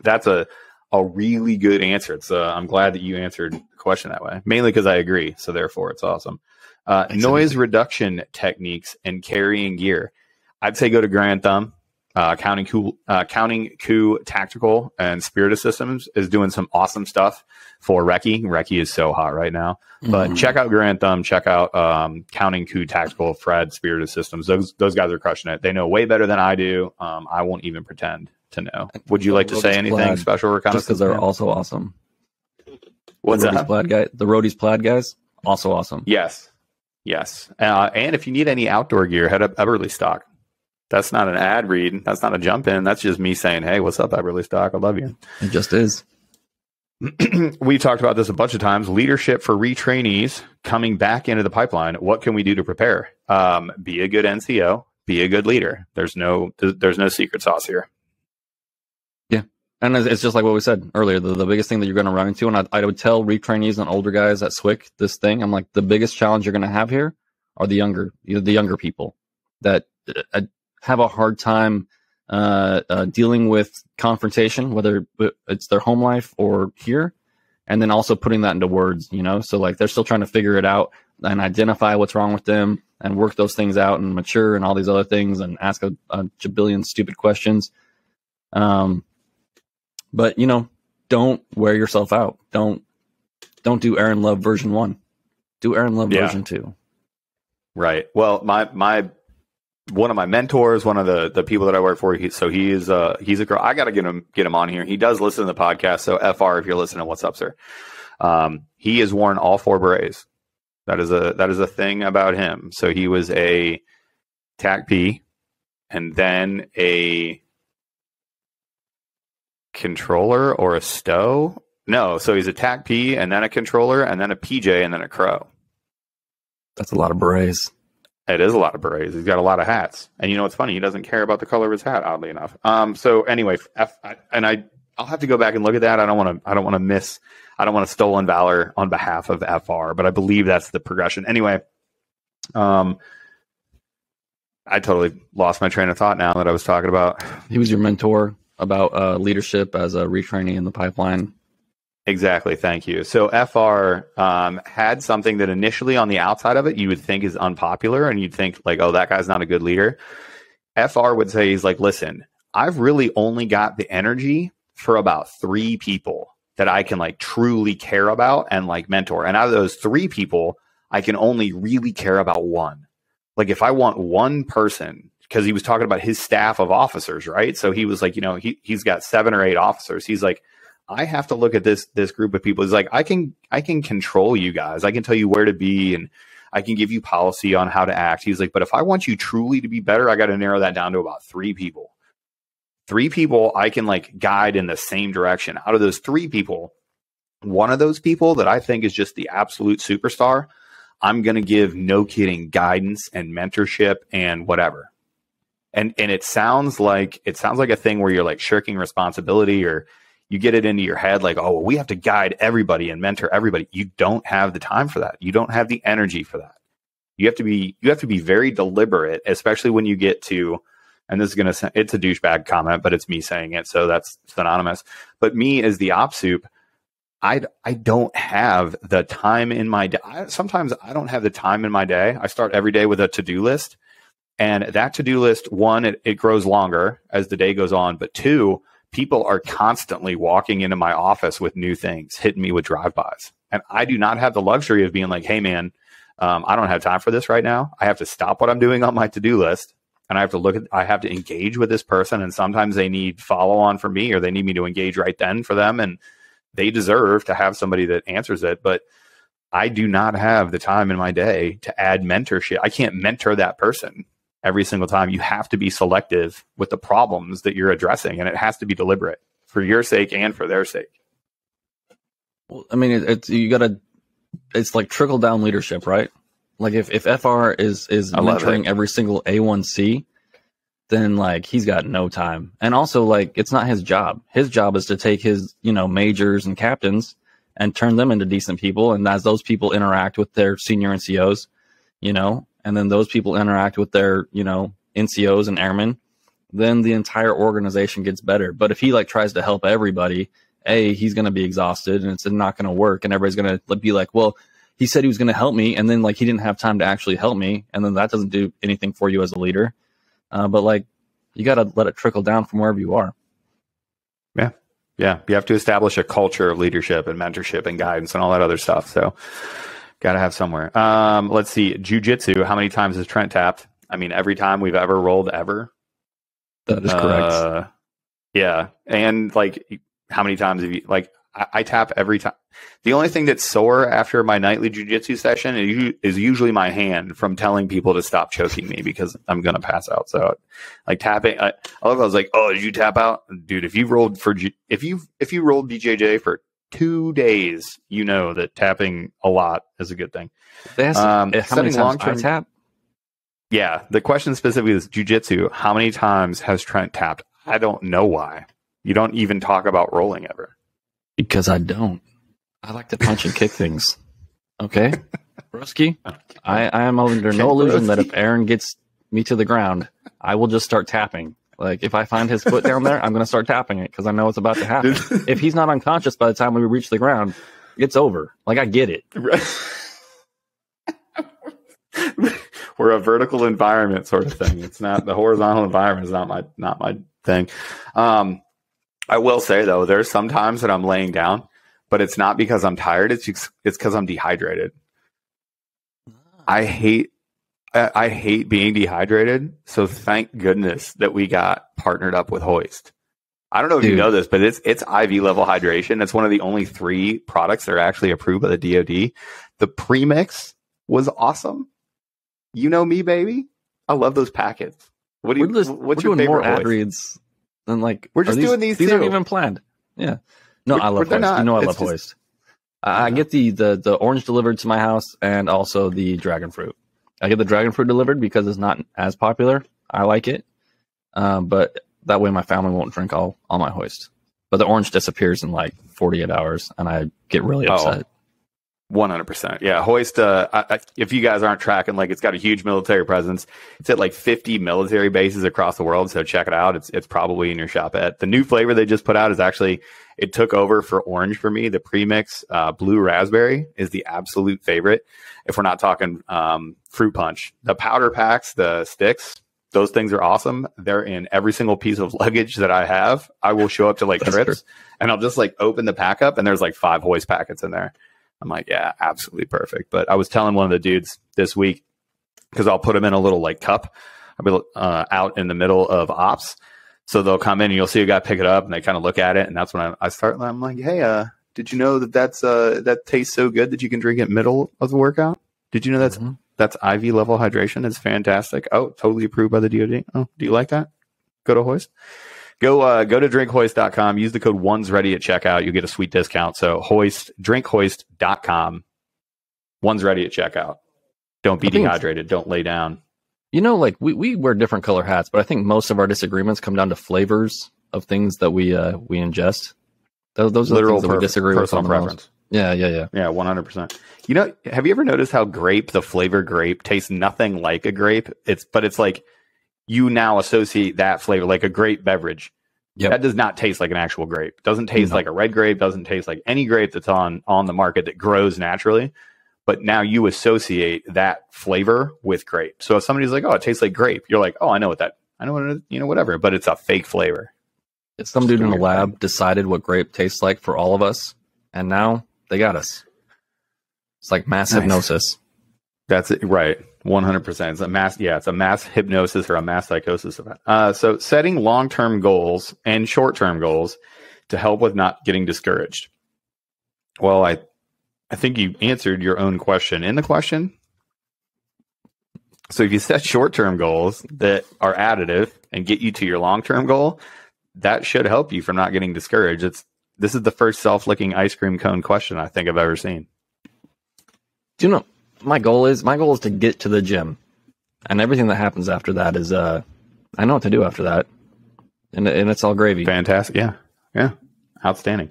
that's a really good answer. I'm glad that you answered the question that way, mainly because I agree. So therefore it's awesome. Noise reduction techniques and carrying gear. I'd say go to Grand Thumb. Counting Coup Tactical and Spiritus Systems is doing some awesome stuff for Recce. Recce is so hot right now. But check out Grand Thumb. Check out Counting Coup Tactical, Fred, Spiritus Systems. Those guys are crushing it. They know way better than I do. I won't even pretend to know. Would you like to say anything special or just because they're also awesome? What's that? The Roadies Plaid guys, also awesome. Yes. And if you need any outdoor gear, head up Eberly Stock. That's not an ad read. That's not a jump in. That's just me saying, hey, what's up, Eberly Stock? I love you. It just is. We talked about this a bunch of times. Leadership for retrainees coming back into the pipeline. What can we do to prepare? Be a good NCO. Be a good leader. There's no secret sauce here. Yeah. And it's just like what we said earlier. The biggest thing that you're going to run into, and I would tell retrainees and older guys at SWCC this thing, I'm like, the biggest challenge you're going to have here are the younger people that have a hard time dealing with confrontation, whether it's their home life or here, and then also putting that into words, so like they're still trying to figure it out and identify what's wrong with them and work those things out and mature and all these other things and ask a jabillion stupid questions. But don't wear yourself out. Don't do Aaron Love version 1. Do Aaron Love version 2. Right. Well, my one of my mentors, one of the people that I work for, he's a girl. I got to get him on here. He does listen to the podcast. So FR, if you're listening, what's up, sir? He has worn all 4 berets. That is a thing about him. So he was a TAC P and then a controller or a stow. No. So he's a TAC P and then a controller and then a PJ and then a crow. That's a lot of berets. It is a lot of berets. He's got a lot of hats. And what's funny? He doesn't care about the color of his hat, oddly enough. So anyway, I'll have to go back and look at that. I don't want to stolen valor on behalf of FR, but I believe that's the progression. Anyway, I totally lost my train of thought now that I was talking about. He was your mentor about leadership as a retrainee in the pipeline. Exactly. Thank you. So FR had something that initially on the outside of it, you would think is unpopular and you'd think like, oh, that guy's not a good leader. FR would say, he's like, listen, I've really only got the energy for about 3 people. that I can like truly care about and like mentor. And out of those 3 people, I can only really care about one. Like if I want one person, because he was talking about his staff of officers, right? So he was like, you know, he's got 7 or 8 officers. He's like, I have to look at this group of people. He's like, I can control you guys. I can tell you where to be, and I can give you policy on how to act. He's like, but if I want you truly to be better, I got to narrow that down to about 3 people. 3 people I can like guide in the same direction. Out of those 3 people, one of those people that I think is just the absolute superstar, I'm going to give, no kidding, guidance and mentorship and whatever. And it sounds like a thing where you're like shirking responsibility, or you get it into your head like, oh, well, we have to guide everybody and mentor everybody. You don't have the time for that. You don't have the energy for that. You have to be very deliberate, especially when you get to, and this is it's a douchebag comment, but it's me saying it, so that's synonymous. But me as the op soup, I don't have the time in my day. Sometimes I don't have the time in my day. I start every day with a to-do list, and that to-do list, 1, it grows longer as the day goes on, but 2, people are constantly walking into my office with new things, hitting me with drive-bys. And I do not have the luxury of being like, hey, man, I don't have time for this right now. I have to stop what I'm doing on my to-do list, and I have to engage with this person. And sometimes they need follow on from me, or they need me to engage right then for them. And they deserve to have somebody that answers it. But I do not have the time in my day to add mentorship. I can't mentor that person every single time. You have to be selective with the problems that you're addressing, and it has to be deliberate for your sake and for their sake. Well, I mean, it's like trickle down leadership, right? Like if FR is mentoring every single A1C, then like he's got no time. And also like it's not his job. His job is to take his, you know, majors and captains and turn them into decent people. And as those people interact with their senior NCOs, you know, and then those people interact with their, you know, NCOs and airmen, then the entire organization gets better. But if he like tries to help everybody, he's going to be exhausted, and it's not going to work. And everybody's going to be like, well, he said he was going to help me, and then like he didn't have time to actually help me, and then that doesn't do anything for you as a leader. But like you got to let it trickle down from wherever you are. Yeah. You have to establish a culture of leadership and mentorship and guidance and all that other stuff. So got to have somewhere. Let's see. Jiu-jitsu. How many times has Trent tapped? I mean, every time we've ever rolled ever. That is correct. Yeah. And like, how many times have you, like, I tap every time. The only thing that's sore after my nightly jiu-jitsu session is usually my hand from telling people to stop choking me because I'm going to pass out. So like tapping, I was like, oh, did you tap out? Dude, if you rolled BJJ for 2 days, you know that tapping a lot is a good thing. How many times I tap? Yeah. The question specifically is jiu-jitsu. How many times has Trent tapped? I don't know why. You don't even talk about rolling ever. Because I don't. I like to punch and kick things. Okay? Broski, I am under no illusion that if Aaron gets me to the ground, I will just start tapping. Like, if I find his foot down there, I'm going to start tapping it because I know it's about to happen. If he's not unconscious by the time we reach the ground, it's over. Like, I get it. We're a vertical environment sort of thing. It's not, the horizontal environment is not my thing. I will say though, there's some times that I'm laying down, but it's not because I'm tired. It's because I'm dehydrated. I hate being dehydrated. So thank goodness that we got partnered up with Hoist. I don't know if you know this, but it's IV level hydration. It's one of the only 3 products that are actually approved by the DoD. The premix was awesome. You know me, baby. I love those packets. What's your favorite more Hoist? ad reads than like we're just doing these. These too. aren't even planned. Yeah. No, I love Hoist. You know I love Hoist. I get the orange delivered to my house and also the dragon fruit. I get the dragon fruit delivered because it's not as popular. I like it. But that way my family won't drink all my Hoist. But the orange disappears in like 48 hours and I get really upset. 100%. Yeah. Hoist, if you guys aren't tracking, like it's got a huge military presence. It's at like 50 military bases across the world. So check it out. It's probably in your shop at. The new flavor they just put out is actually, it took over for orange for me. The premix, blue raspberry is the absolute favorite. If we're not talking, fruit punch, the powder packs, the sticks, Those things are awesome. They're in every single piece of luggage that I have. I will show up to like trips and I'll just like open the pack up and there's like 5 hoist packets in there. I'm like, yeah, absolutely perfect. But I was telling one of the dudes this week, because I'll put them in a little like cup. I'll be out in the middle of ops. So they'll come in and you'll see a guy pick it up and they kind of look at it. And that's when I start. I'm like, hey, did you know that tastes so good that you can drink it middle of the workout? Did you know that's IV level hydration? It's fantastic. Oh, totally approved by the DOD. Oh, do you like that? Go to Hoist. Go to drinkhoist.com. Use the code ONESREADY at checkout. You'll get a sweet discount. So drinkhoist.com. One's ready at checkout. Don't be dehydrated. Don't lay down. You know, like we wear different color hats, but I think most of our disagreements come down to flavors of things that we ingest. Those are the things that we disagree with. Personal preference. Yeah, 100%. You know, have you ever noticed how the flavor grape tastes nothing like a grape? But it's like you now associate that flavor like a grape beverage. Yep. That does not taste like an actual grape. Doesn't taste like a red grape. Doesn't taste like any grape that's on the market that grows naturally. But now you associate that flavor with grape. So if somebody's like, "Oh, it tastes like grape," you're like, "Oh, I know what it is, whatever." But it's a fake flavor. Some dude in the lab decided what grape tastes like for all of us, and now they got us. It's like mass hypnosis. That's it, right? 100%. It's a mass hypnosis or a mass psychosis event. So setting long-term goals and short-term goals to help with not getting discouraged. Well, I think you answered your own question in the question. So if you set short-term goals that are additive and get you to your long-term goal, that should help you from not getting discouraged. This is the first self-licking ice cream cone question I think I've ever seen. Do you know my goal is to get to the gym, and everything that happens after that is I know what to do after that, and it's all gravy. Fantastic. Yeah, outstanding.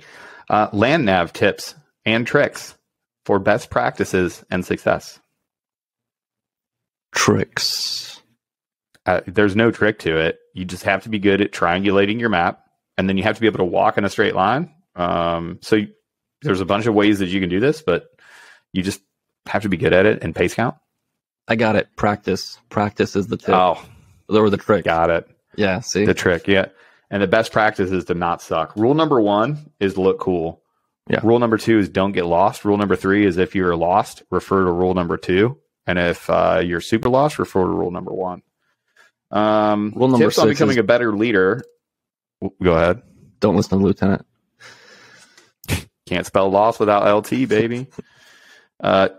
Land nav tips and tricks for best practices and success. Tricks. There's no trick to it. You just have to be good at triangulating your map, and then you have to be able to walk in a straight line. So there's a bunch of ways that you can do this, but you just have to be good at it and pace count. I got it. Practice is the tip. Oh, or the trick. Got it. Yeah. See the trick. Yeah. And the best practice is to not suck. Rule number 1 is look cool. Yeah. Rule number 2 is don't get lost. Rule number 3 is if you're lost, refer to rule number 2. And if you're super lost, refer to rule number 1. Rule number tips 6 on becoming a better leader. Go ahead. Don't listen to Lieutenant. Can't spell lost without LT, baby.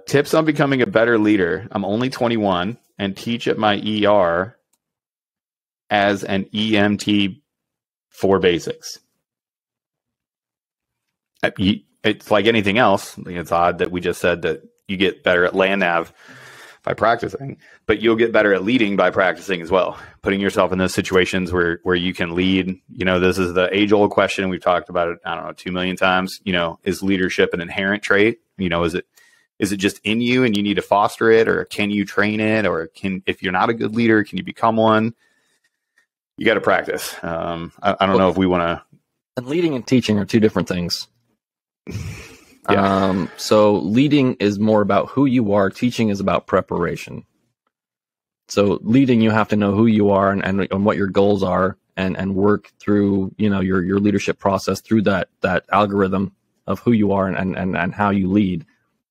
Tips on becoming a better leader. I'm only 21 and teach at my ER as an EMT for basics. It's like anything else. It's odd that we just said that you get better at land nav by practicing, but you'll get better at leading by practicing as well. Putting yourself in those situations where you can lead. This is the age-old question. We've talked about it, 2 million times. Is leadership an inherent trait? Is it just in you and you need to foster it, or can you train it, or if you're not a good leader, can you become one? You got to practice. I don't know if we want to. And leading and teaching are two different things. Yeah. So leading is more about who you are. Teaching is about preparation. So leading, you have to know who you are and what your goals are, and work through your leadership process through that algorithm of who you are and how you lead.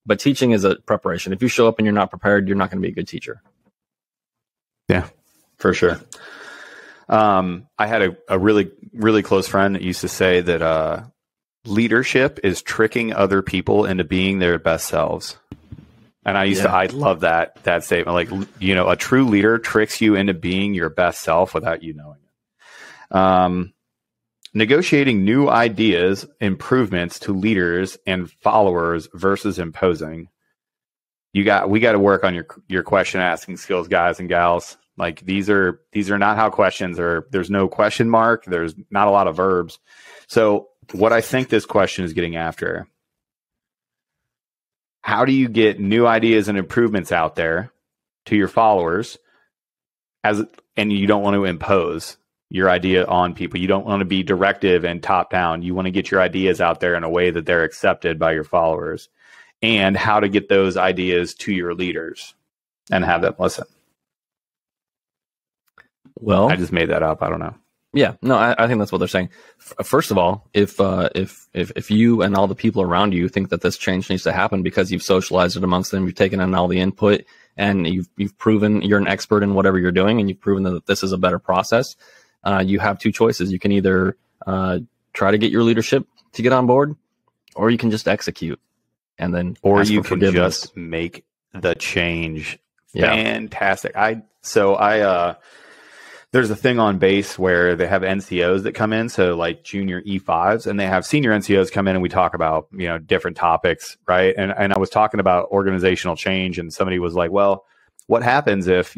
But teaching is a preparation. If you show up and you're not prepared, you're not going to be a good teacher. Yeah, for sure. I had a really, really close friend that used to say that leadership is tricking other people into being their best selves. And I love that statement. Like, a true leader tricks you into being your best self without you knowing it. Negotiating new ideas, improvements to leaders and followers versus imposing. We got to work on your question asking skills, guys and gals. Like these are not how questions are. There's no question mark. There's not a lot of verbs. So what I think this question is getting after, how do you get new ideas and improvements out there to your followers and you don't want to impose your idea on people. You don't want to be directive and top down. You want to get your ideas out there in a way that they're accepted by your followers, and how to get those ideas to your leaders and have them listen. Well, I just made that up. I don't know. Yeah, no, I think that's what they're saying. First of all, if you and all the people around you think that this change needs to happen because you've socialized it amongst them, you've taken in all the input, and you've proven you're an expert in whatever you're doing, and you've proven that this is a better process, you have two choices. You can either try to get your leadership to get on board, or you can just execute, and then or you can just make the change. Yeah. Fantastic. There's a thing on base where they have NCOs that come in, so like junior E5s, and they have senior NCOs come in, and we talk about, different topics, right? And I was talking about organizational change, and somebody was like, well, what happens if,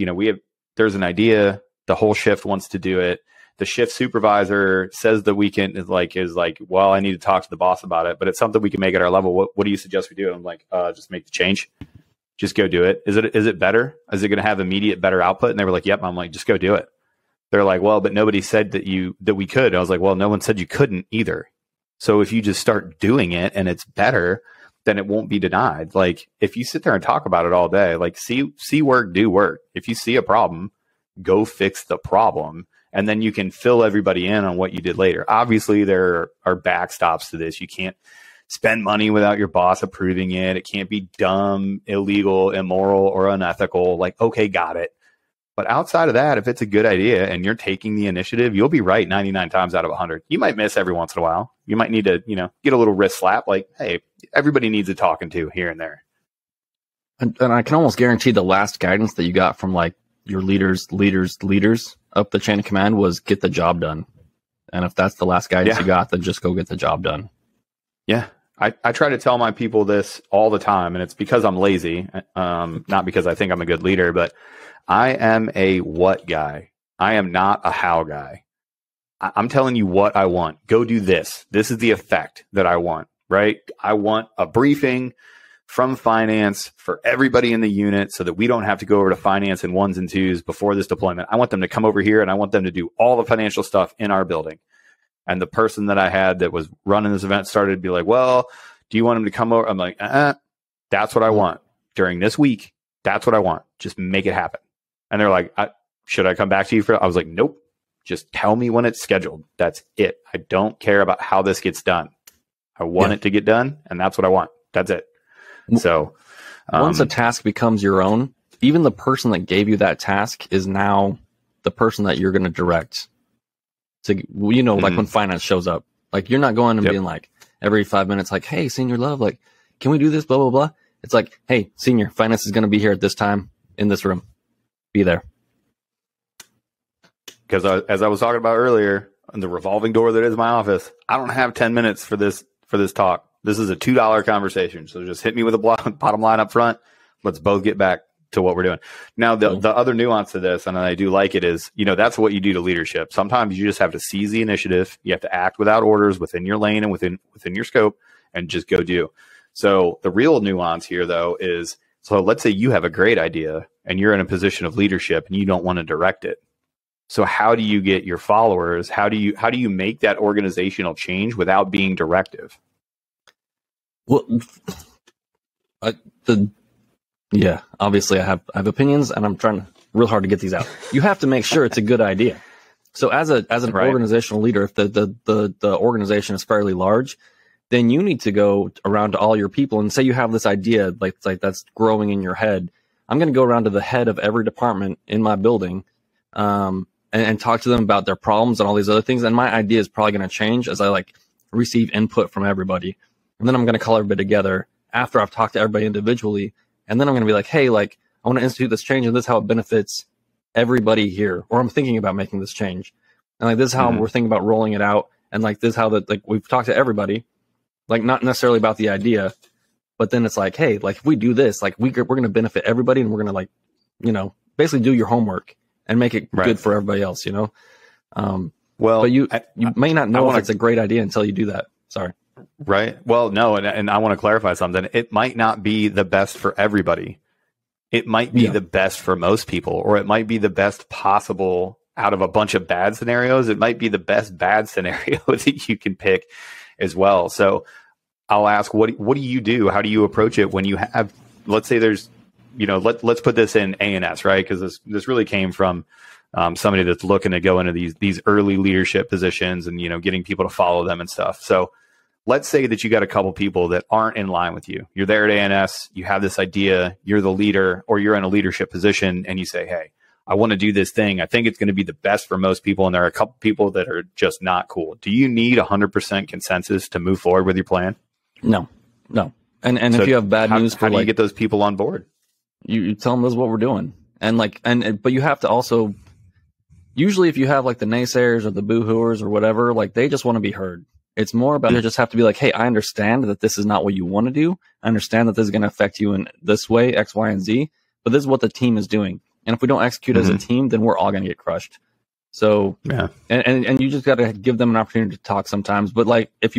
there's an idea, the whole shift wants to do it, the shift supervisor says the weekend is like, well, I need to talk to the boss about it, but it's something we can make at our level. What do you suggest we do? And I'm like, just make the change. Just go do it. Is it better? Is it going to have immediate better output? And they were like, yep. I'm like, just go do it. They're like, well, but nobody said that we could. I was like, well, no one said you couldn't either. So if you just start doing it and it's better, then it won't be denied. Like if you sit there and talk about it all day, like see work, do work. If you see a problem, go fix the problem. And then you can fill everybody in on what you did later. Obviously, there are backstops to this. You can't spend money without your boss approving it. It can't be dumb, illegal, immoral, or unethical. Like, okay, got it. But outside of that, if it's a good idea and you're taking the initiative, you'll be right 99 times out of 100. You might miss every once in a while. You might need to, get a little wrist slap. Like, hey, everybody needs a talking to here and there. And I can almost guarantee the last guidance that you got from like your leaders up the chain of command was get the job done. And if that's the last guidance you got, then just go get the job done. Yeah. I try to tell my people this all the time, and it's because I'm lazy, not because I think I'm a good leader, but I am a what guy. I am not a how guy. I'm telling you what I want. Go do this. This is the effect that I want, right? I want a briefing from finance for everybody in the unit so that we don't have to go over to finance in ones and twos before this deployment. I want them to come over here and I want them to do all the financial stuff in our building. And the person that I had that was running this event started to be like, well, do you want him to come over? I'm like, that's what I want during this week. That's what I want. Just make it happen. And they're like, should I come back to you for? I was like, nope. Just tell me when it's scheduled. That's it. I don't care about how this gets done. I want it to get done, and that's what I want. That's it. So once a task becomes your own, even the person that gave you that task is now the person that you're going to direct. So, like when finance shows up, like you're not going and being like every 5 minutes, like, hey, senior love, like, can we do this? Blah, blah, blah. It's like, hey, senior, finance is going to be here at this time in this room. Be there. Because as I was talking about earlier, on the revolving door that is my office, I don't have 10 minutes for this talk. This is a $2 conversation. So just hit me with a bottom line up front. Let's both get back to what we're doing. Now, the other nuance to this, and I do like it, is, that's what you do to leadership. Sometimes you just have to seize the initiative. You have to act without orders within your lane and within your scope and just go do. So the real nuance here, though, is, so let's say you have a great idea and you're in a position of leadership and you don't want to direct it. So how do you get your followers? How do you make that organizational change without being directive? Well, obviously I have opinions, and I'm trying real hard to get these out. You have to make sure it's a good idea. So as an organizational leader, if the organization is fairly large, then you need to go around to all your people and say you have this idea like that's growing in your head. I'm going to go around to the head of every department in my building, and talk to them about their problems and all these other things. And my idea is probably going to change as I receive input from everybody. And then I'm going to call everybody together after I've talked to everybody individually. And then I'm going to be like, hey, I want to institute this change, and this is how it benefits everybody here. Or I'm thinking about making this change. And this is how we're thinking about rolling it out. And this is how we've talked to everybody, not necessarily about the idea, but then it's like, hey, if we do this, we're going to benefit everybody, and we're going to basically do your homework and make it good for everybody else, but you may not know if it's a great idea until you do that. Sorry. Right. Well, no. And I want to clarify something. It might not be the best for everybody. It might be the best for most people, or it might be the best possible out of a bunch of bad scenarios. It might be the best bad scenario that you can pick as well. So I'll ask, what do you do? How do you approach it when you have, let's say there's, let's put this in A&S, right? Because this really came from somebody that's looking to go into these early leadership positions and, you know, getting people to follow them and stuff. So let's say that you got a couple people that aren't in line with you. You're there at ANS, you have this idea, you're the leader, or you're in a leadership position, and you say, hey, I want to do this thing. I think it's going to be the best for most people, and there are a couple people that are just not cool. Do you need 100% consensus to move forward with your plan? No. And so if you have bad news, how do you get those people on board? You tell them this is what we're doing, but you have to also. Usually, if you have like the naysayers or the boo-hooers or whatever, like they just want to be heard. It's more about you just have to be like, hey, I understand that this is not what you want to do. I understand that this is going to affect you in this way, X, Y, and Z. But this is what the team is doing. And if we don't execute as a team, then we're all going to get crushed. So, and you just got to give them an opportunity to talk sometimes. But like, if you've